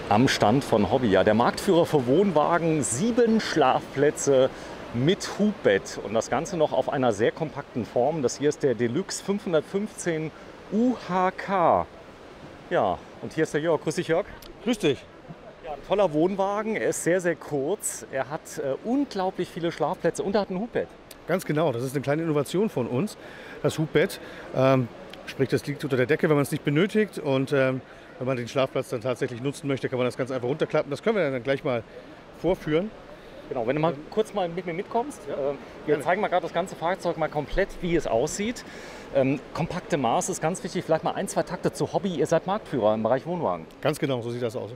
am Stand von Hobby. Ja, der Marktführer für Wohnwagen, 7 Schlafplätze mit Hubbett und das Ganze noch auf einer sehr kompakten Form. Das hier ist der Deluxe 515 UHK. Ja, und hier ist der Jörg. Grüß dich, Jörg. Grüß dich. Ja, ein toller Wohnwagen. Er ist sehr, sehr kurz. Er hat unglaublich viele Schlafplätze und er hat ein Hubbett. Ganz genau, das ist eine kleine Innovation von uns, das Hubbett. Sprich, das liegt unter der Decke, wenn man es nicht benötigt. Und wenn man den Schlafplatz dann tatsächlich nutzen möchte, kann man das ganz einfach runterklappen. Das können wir dann gleich mal vorführen. Genau, wenn du mal kurz mal mit mir mitkommst. Wir zeigen mal gerade das ganze Fahrzeug mal komplett, wie es aussieht. Kompakte Maße ist ganz wichtig. Vielleicht mal 1, 2 Takte zu Hobby. Ihr seid Marktführer im Bereich Wohnwagen. Ganz genau, so sieht das aus.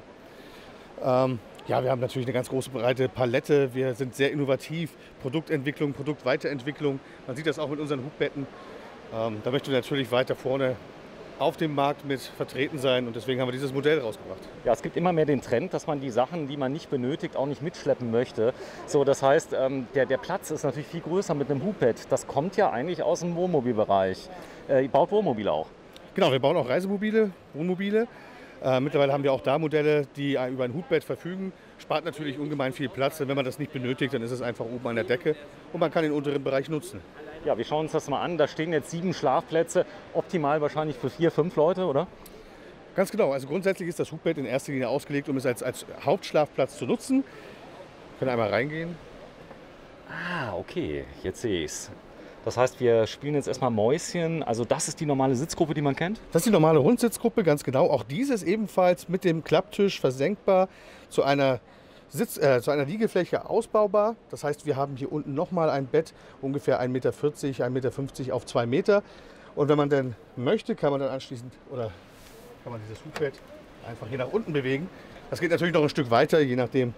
Ja, wir haben natürlich eine ganz große breite Palette. Wir sind sehr innovativ. Produktentwicklung, Produktweiterentwicklung. Man sieht das auch mit unseren Hubbetten. Da möchten wir natürlich weiter vorne auf dem Markt mit vertreten sein und deswegen haben wir dieses Modell rausgebracht. Ja, es gibt immer mehr den Trend, dass man die Sachen, die man nicht benötigt, auch nicht mitschleppen möchte. So, das heißt, der Platz ist natürlich viel größer mit einem Hubbett. Das kommt ja eigentlich aus dem Wohnmobilbereich. Ihr baut Wohnmobile auch? Genau, wir bauen auch Reisemobile, Wohnmobile. Mittlerweile haben wir auch da Modelle, die über ein Hubbett verfügen. Spart natürlich ungemein viel Platz, denn wenn man das nicht benötigt, dann ist es einfach oben an der Decke und man kann den unteren Bereich nutzen. Ja, wir schauen uns das mal an. Da stehen jetzt 7 Schlafplätze, optimal wahrscheinlich für 4, 5 Leute, oder? Ganz genau. Also grundsätzlich ist das Hubbett in erster Linie ausgelegt, um es als Hauptschlafplatz zu nutzen. Wir können einmal reingehen. Ah, okay, jetzt sehe ich es. Das heißt, wir spielen jetzt erstmal Mäuschen. Also das ist die normale Sitzgruppe, die man kennt? Das ist die normale Rundsitzgruppe, ganz genau. Auch diese ist ebenfalls mit dem Klapptisch versenkbar zu einer Liegefläche ausbaubar. Das heißt, wir haben hier unten nochmal ein Bett, ungefähr 1,40 Meter, 1,50 Meter auf 2 Meter. Und wenn man dann möchte, kann man dann anschließend oder kann man dieses Hubbett einfach hier nach unten bewegen. Das geht natürlich noch ein Stück weiter, je nachdem,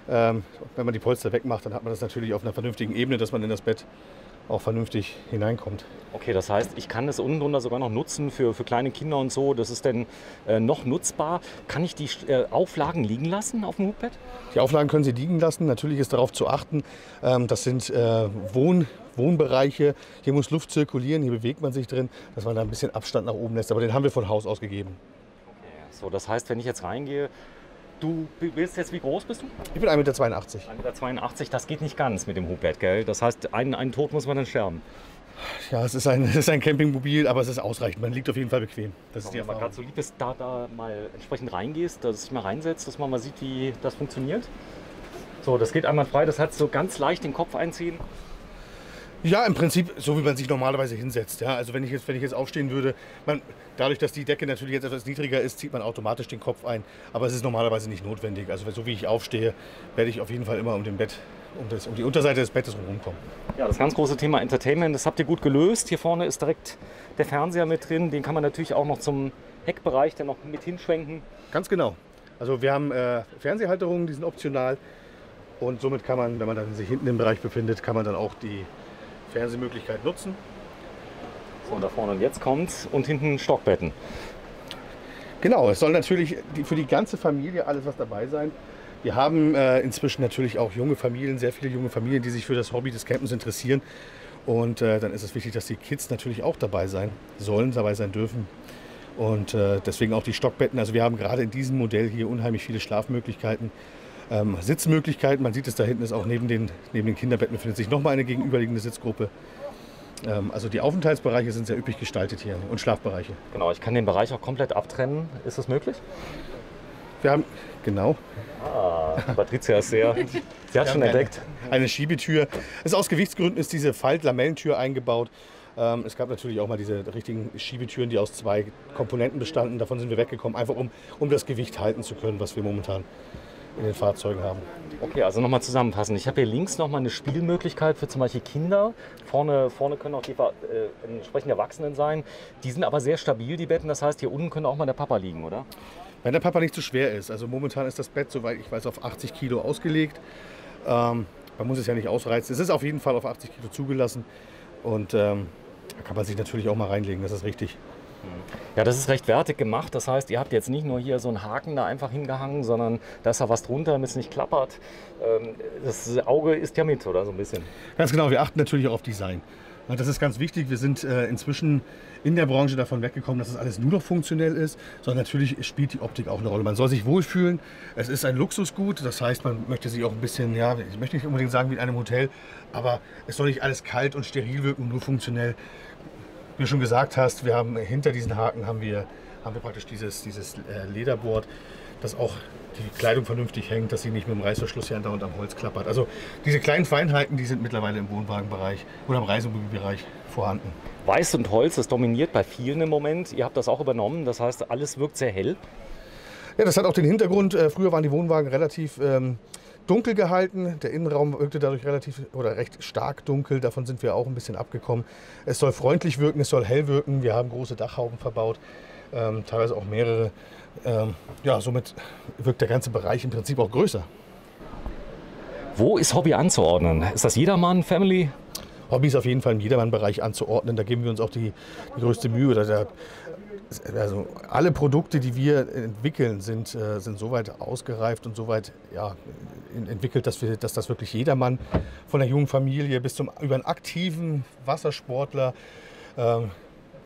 wenn man die Polster wegmacht, dann hat man das natürlich auf einer vernünftigen Ebene, dass man in das Bett auch vernünftig hineinkommt. Okay, das heißt, ich kann das unten drunter sogar noch nutzen für kleine Kinder und so. Das ist dann noch nutzbar. Kann ich die Auflagen liegen lassen auf dem Hubbett? Die Auflagen können Sie liegen lassen. Natürlich ist darauf zu achten, das sind Wohnbereiche. Hier muss Luft zirkulieren, hier bewegt man sich drin, dass man da ein bisschen Abstand nach oben lässt. Aber den haben wir von Haus aus gegeben. Okay, so, das heißt, wenn ich jetzt reingehe, du bist jetzt, wie groß bist du? Ich bin 1,82 Meter. 1,82 Meter, das geht nicht ganz mit dem Hubbett, gell? Das heißt, einen Tod muss man dann sterben. Ja, es ist ein Campingmobil, aber es ist ausreichend. Man liegt auf jeden Fall bequem. Das ist die Wenn man Erfahrung. gerade so lieb ist, da mal entsprechend reingehst, dass du dich mal reinsetzt, dass man mal sieht, wie das funktioniert. So, das geht einwandfrei. Das heißt, so ganz leicht den Kopf einziehen. Ja, im Prinzip so, wie man sich normalerweise hinsetzt. Ja, also wenn ich jetzt aufstehen würde, dadurch, dass die Decke natürlich jetzt etwas niedriger ist, zieht man automatisch den Kopf ein. Aber es ist normalerweise nicht notwendig. Also so wie ich aufstehe, werde ich auf jeden Fall immer um die Unterseite des Bettes rumkommen. Ja, das ganz große Thema Entertainment, das habt ihr gut gelöst. Hier vorne ist direkt der Fernseher mit drin. Den kann man natürlich auch noch zum Heckbereich dann noch mit hinschwenken. Ganz genau. Also wir haben Fernsehalterungen, die sind optional. Und somit kann man, wenn man dann sich hinten im Bereich befindet, kann man dann auch die Fernsehmöglichkeit nutzen. So, und da vorne und jetzt kommt's und hinten Stockbetten. Genau, es soll natürlich für die ganze Familie alles was dabei sein. Wir haben inzwischen natürlich auch junge Familien, sehr viele junge Familien, die sich für das Hobby des Campens interessieren. Und dann ist es wichtig, dass die Kids natürlich auch dabei sein sollen, dabei sein dürfen. Und deswegen auch die Stockbetten. Also wir haben gerade in diesem Modell hier unheimlich viele Schlafmöglichkeiten. Sitzmöglichkeiten, man sieht es da hinten, ist auch neben den Kinderbetten befindet sich nochmal eine gegenüberliegende Sitzgruppe. Also die Aufenthaltsbereiche sind sehr üppig gestaltet hier und Schlafbereiche. Genau, ich kann den Bereich auch komplett abtrennen. Ist das möglich? Wir haben, genau. Patricia ist sehr, sie hat schon entdeckt. Eine Schiebetür. Aus Gewichtsgründen ist diese Faltlamellentür eingebaut. Es gab natürlich auch mal diese richtigen Schiebetüren, die aus 2 Komponenten bestanden. Davon sind wir weggekommen, einfach um das Gewicht halten zu können, was wir momentan in den Fahrzeugen haben. Okay, also nochmal zusammenfassen. Ich habe hier links nochmal eine Spielmöglichkeit für zum Beispiel Kinder. Vorne können auch die entsprechenden Erwachsenen sein. Die sind aber sehr stabil, die Betten. Das heißt, hier unten könnte auch mal der Papa liegen, oder? Wenn der Papa nicht zu schwer ist. Also momentan ist das Bett, soweit ich weiß, auf 80 Kilo ausgelegt. Man muss es ja nicht ausreizen. Es ist auf jeden Fall auf 80 Kilo zugelassen. Und da kann man sich natürlich auch mal reinlegen, das ist richtig. Ja, das ist recht wertig gemacht. Das heißt, ihr habt jetzt nicht nur hier so einen Haken da einfach hingehangen, sondern da ist ja was drunter, damit es nicht klappert. Das Auge ist ja mit, oder so ein bisschen. Ganz genau, wir achten natürlich auch auf Design. Und das ist ganz wichtig. Wir sind inzwischen in der Branche davon weggekommen, dass das alles nur noch funktionell ist, sondern natürlich spielt die Optik auch eine Rolle. Man soll sich wohlfühlen. Es ist ein Luxusgut, das heißt, man möchte sich auch ein bisschen, ja, ich möchte nicht unbedingt sagen wie in einem Hotel, aber es soll nicht alles kalt und steril wirken, nur funktionell. Wie du schon gesagt hast, wir haben hinter diesen Haken haben wir praktisch dieses Lederboard, das auch die Kleidung vernünftig hängt, dass sie nicht mit dem Reißverschluss hier andauernd am Holz klappert. Also diese kleinen Feinheiten, die sind mittlerweile im Wohnwagenbereich oder im Reisemobilbereich vorhanden. Weiß und Holz, das dominiert bei vielen im Moment. Ihr habt das auch übernommen, das heißt, alles wirkt sehr hell. Ja, das hat auch den Hintergrund, früher waren die Wohnwagen relativ dunkel gehalten. Der Innenraum wirkte dadurch relativ oder recht stark dunkel. Davon sind wir auch ein bisschen abgekommen. Es soll freundlich wirken, es soll hell wirken. Wir haben große Dachhauben verbaut, teilweise auch mehrere. Ja, somit wirkt der ganze Bereich im Prinzip auch größer. Wo ist Hobby anzuordnen? Ist das Jedermann, Family? Hobby ist auf jeden Fall im Jedermann-Bereich anzuordnen. Da geben wir uns auch die größte Mühe. Also alle Produkte, die wir entwickeln, sind so weit ausgereift und so weit entwickelt, dass das wirklich jedermann von der jungen Familie bis über einen aktiven Wassersportler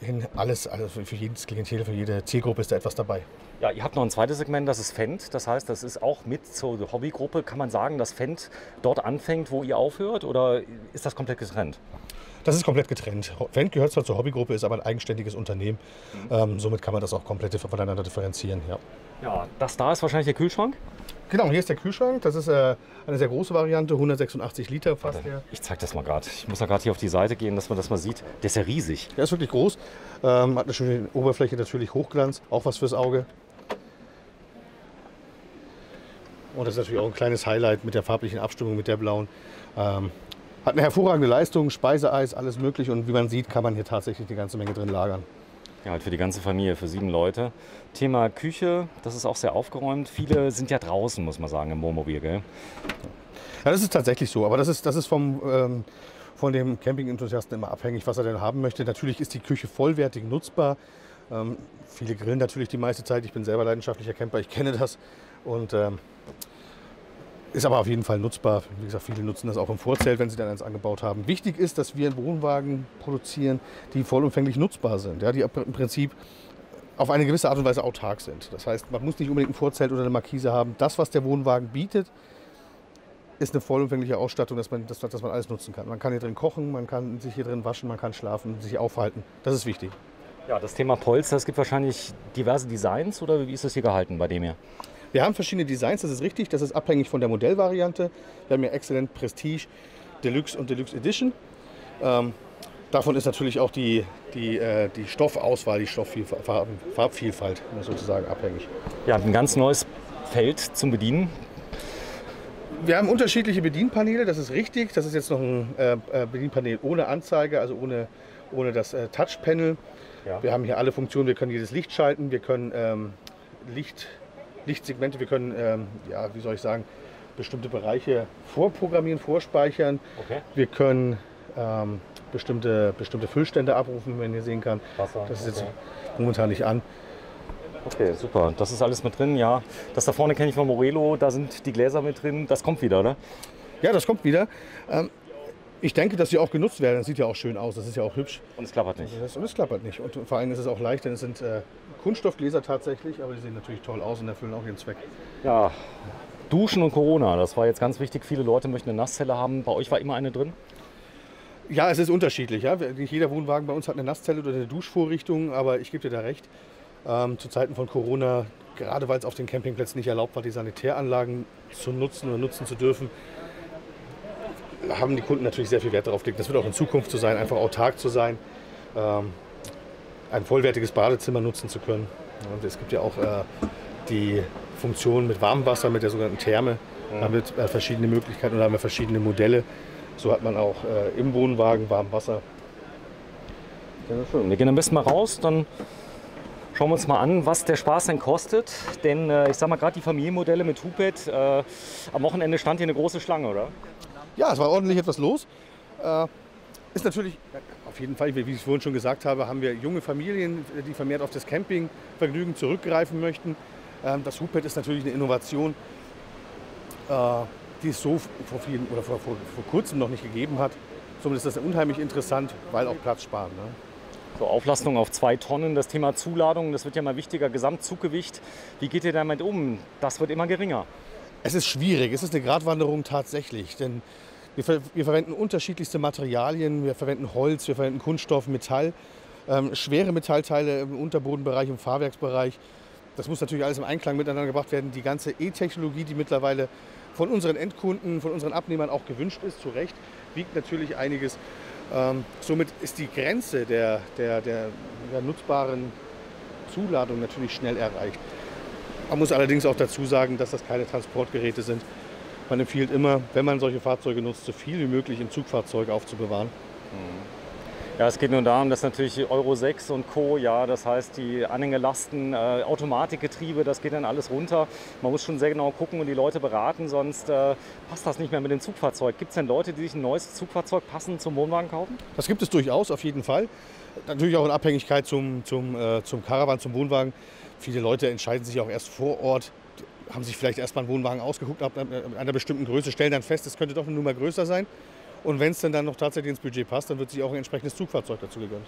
hin alles für jedes Klientel, für jede Zielgruppe ist da etwas dabei. Ja, ihr habt noch ein zweites Segment, das ist Fendt. Das heißt, das ist auch mit zur Hobbygruppe. Kann man sagen, dass Fendt dort anfängt, wo ihr aufhört? Oder ist das komplett getrennt? Das ist komplett getrennt. Fendt gehört zwar zur Hobbygruppe, ist aber ein eigenständiges Unternehmen. Somit kann man das auch komplett voneinander differenzieren. Ja. Ja, das da ist wahrscheinlich der Kühlschrank? Genau, hier ist der Kühlschrank. Das ist eine sehr große Variante, 186 Liter fast. Ich zeige das mal gerade. Ich muss ja gerade hier auf die Seite gehen, dass man das mal sieht. Der ist ja riesig. Der ist wirklich groß. Hat eine schöne Oberfläche, natürlich Hochglanz, auch was fürs Auge. Und das ist natürlich auch ein kleines Highlight mit der farblichen Abstimmung, mit der blauen. Hat eine hervorragende Leistung, Speiseeis, alles möglich. Und wie man sieht, kann man hier tatsächlich eine ganze Menge drin lagern. Ja, halt für die ganze Familie, für 7 Leute. Thema Küche, das ist auch sehr aufgeräumt. Viele sind ja draußen, muss man sagen, im Wohnmobil, gell? Ja, das ist tatsächlich so. Aber das ist von dem Camping-Enthusiasten immer abhängig, was er denn haben möchte. Natürlich ist die Küche vollwertig nutzbar. Viele grillen natürlich die meiste Zeit. Ich bin selber leidenschaftlicher Camper, ich kenne das. Und ist aber auf jeden Fall nutzbar. Wie gesagt, viele nutzen das auch im Vorzelt, wenn sie dann eins angebaut haben. Wichtig ist, dass wir Wohnwagen produzieren, die vollumfänglich nutzbar sind, ja, die im Prinzip auf eine gewisse Art und Weise autark sind. Das heißt, man muss nicht unbedingt ein Vorzelt oder eine Markise haben. Das, was der Wohnwagen bietet, ist eine vollumfängliche Ausstattung, dass man alles nutzen kann. Man kann hier drin kochen, man kann sich hier drin waschen, man kann schlafen, sich aufhalten. Das ist wichtig. Ja, das Thema Polster, es gibt wahrscheinlich diverse Designs, oder wie ist das hier gehalten bei dem hier? Wir haben verschiedene Designs, das ist richtig. Das ist abhängig von der Modellvariante. Wir haben hier Excellent, Prestige, Deluxe und Deluxe Edition. Davon ist natürlich auch die Stoffauswahl, die Farbvielfalt sozusagen abhängig. Ja, ein ganz neues Feld zum Bedienen. Wir haben unterschiedliche Bedienpaneele, das ist richtig. Das ist jetzt noch ein Bedienpanel ohne Anzeige, also ohne das Touchpanel. Ja. Wir haben hier alle Funktionen, wir können jedes Licht schalten, wir können Lichtsegmente, wir können, wie soll ich sagen, bestimmte Bereiche vorprogrammieren, vorspeichern. Okay. Wir können bestimmte Füllstände abrufen, wie man hier sehen kann. Wasser. Das ist jetzt momentan nicht an. Okay, super. Das ist alles mit drin, ja. Das da vorne kenne ich von Morelo, da sind die Gläser mit drin. Das kommt wieder, oder? Ja, das kommt wieder. Ich denke, dass sie auch genutzt werden. Das sieht ja auch schön aus, das ist ja auch hübsch. Und es klappert nicht. Und es klappert nicht. Und vor allem ist es auch leicht, denn es sind Kunststoffgläser tatsächlich, aber die sehen natürlich toll aus und erfüllen auch ihren Zweck. Ja, Duschen und Corona, das war jetzt ganz wichtig. Viele Leute möchten eine Nasszelle haben. Bei euch war immer eine drin? Ja, es ist unterschiedlich. Ja? Nicht jeder Wohnwagen bei uns hat eine Nasszelle oder eine Duschvorrichtung, aber ich gebe dir da recht. Zu Zeiten von Corona, gerade weil es auf den Campingplätzen nicht erlaubt war, die Sanitäranlagen zu nutzen oder nutzen zu dürfen, haben die Kunden natürlich sehr viel Wert darauf gelegt. Das wird auch in Zukunft so sein, einfach autark zu sein, ein vollwertiges Badezimmer nutzen zu können. Und es gibt ja auch die Funktion mit Warmwasser, mit der sogenannten Therme. Da haben wir verschiedene Möglichkeiten oder haben wir verschiedene Modelle. So hat man auch im Wohnwagen Warmwasser. Ja, schön. Wir gehen am besten mal raus, dann schauen wir uns mal an, was der Spaß denn kostet. Denn ich sag mal, gerade die Familienmodelle mit Hubbett, am Wochenende stand hier eine große Schlange, oder? Ja, es war ordentlich etwas los. Ist natürlich, auf jeden Fall, wie ich es vorhin schon gesagt habe, haben wir junge Familien, die vermehrt auf das Campingvergnügen zurückgreifen möchten. Das Hubbett ist natürlich eine Innovation, die es so vor kurzem noch nicht gegeben hat. Somit ist das unheimlich interessant, weil auch Platz sparen. Ne? So, Auflastung auf 2 Tonnen, das Thema Zuladung, das wird ja mal wichtiger, Gesamtzuggewicht. Wie geht ihr damit um? Das wird immer geringer. Es ist schwierig, es ist eine Gratwanderung tatsächlich, denn wir verwenden unterschiedlichste Materialien, wir verwenden Holz, wir verwenden Kunststoff, Metall, schwere Metallteile im Unterbodenbereich, im Fahrwerksbereich. Das muss natürlich alles im Einklang miteinander gebracht werden. Die ganze E-Technologie, die mittlerweile von unseren Endkunden, von unseren Abnehmern auch gewünscht ist, zu Recht, wiegt natürlich einiges. Somit ist die Grenze der nutzbaren Zuladung natürlich schnell erreicht. Man muss allerdings auch dazu sagen, dass das keine Transportgeräte sind. Man empfiehlt immer, wenn man solche Fahrzeuge nutzt, so viel wie möglich im Zugfahrzeug aufzubewahren. Ja, es geht nur darum, dass natürlich Euro 6 und Co., ja, das heißt die Anhängelasten, Automatikgetriebe, das geht dann alles runter. Man muss schon sehr genau gucken und die Leute beraten, sonst passt das nicht mehr mit dem Zugfahrzeug. Gibt es denn Leute, die sich ein neues Zugfahrzeug passend zum Wohnwagen kaufen? Das gibt es durchaus, auf jeden Fall. Natürlich auch in Abhängigkeit zum Caravan, zum Wohnwagen. Viele Leute entscheiden sich auch erst vor Ort, haben sich vielleicht erstmal einen Wohnwagen ausgeguckt, ab einer bestimmten Größe, stellen dann fest, es könnte doch eine Nummer größer sein. Und wenn es dann noch tatsächlich ins Budget passt, dann wird sich auch ein entsprechendes Zugfahrzeug dazu gegönnt.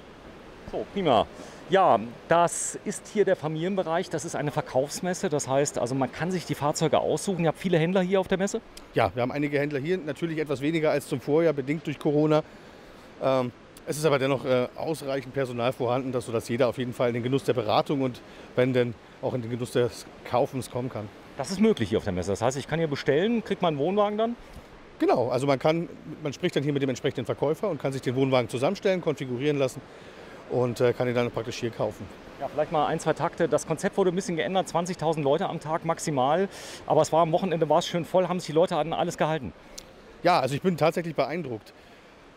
So, prima. Ja, das ist hier der Familienbereich. Das ist eine Verkaufsmesse. Das heißt, also man kann sich die Fahrzeuge aussuchen. Ihr habt viele Händler hier auf der Messe? Ja, wir haben einige Händler hier. Natürlich etwas weniger als zum Vorjahr, bedingt durch Corona. Es ist aber dennoch ausreichend Personal vorhanden, sodass jeder auf jeden Fall in den Genuss der Beratung und wenn denn auch in den Genuss des Kaufens kommen kann. Das ist möglich hier auf der Messe. Das heißt, ich kann hier bestellen, kriegt man einen Wohnwagen dann? Genau, also man spricht dann hier mit dem entsprechenden Verkäufer und kann sich den Wohnwagen zusammenstellen, konfigurieren lassen und kann ihn dann praktisch hier kaufen. Ja, vielleicht mal 1, 2 Takte. Das Konzept wurde ein bisschen geändert, 20.000 Leute am Tag maximal. Aber es war am Wochenende war es schön voll, haben sich die Leute an alles gehalten. Ja, also ich bin tatsächlich beeindruckt.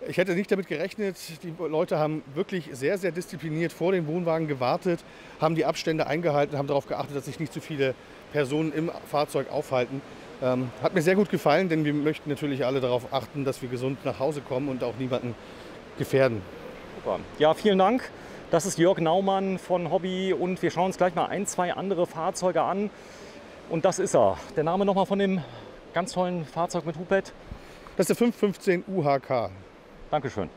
Ich hätte nicht damit gerechnet, die Leute haben wirklich sehr, sehr diszipliniert vor dem Wohnwagen gewartet, haben die Abstände eingehalten, haben darauf geachtet, dass sich nicht zu viele Personen im Fahrzeug aufhalten. Hat mir sehr gut gefallen, denn wir möchten natürlich alle darauf achten, dass wir gesund nach Hause kommen und auch niemanden gefährden. Super. Ja, vielen Dank. Das ist Jörg Naumann von Hobby und wir schauen uns gleich mal 1, 2 andere Fahrzeuge an. Und das ist er. Der Name nochmal von dem ganz tollen Fahrzeug mit Hubbett? Das ist der 515 UHK. Dankeschön.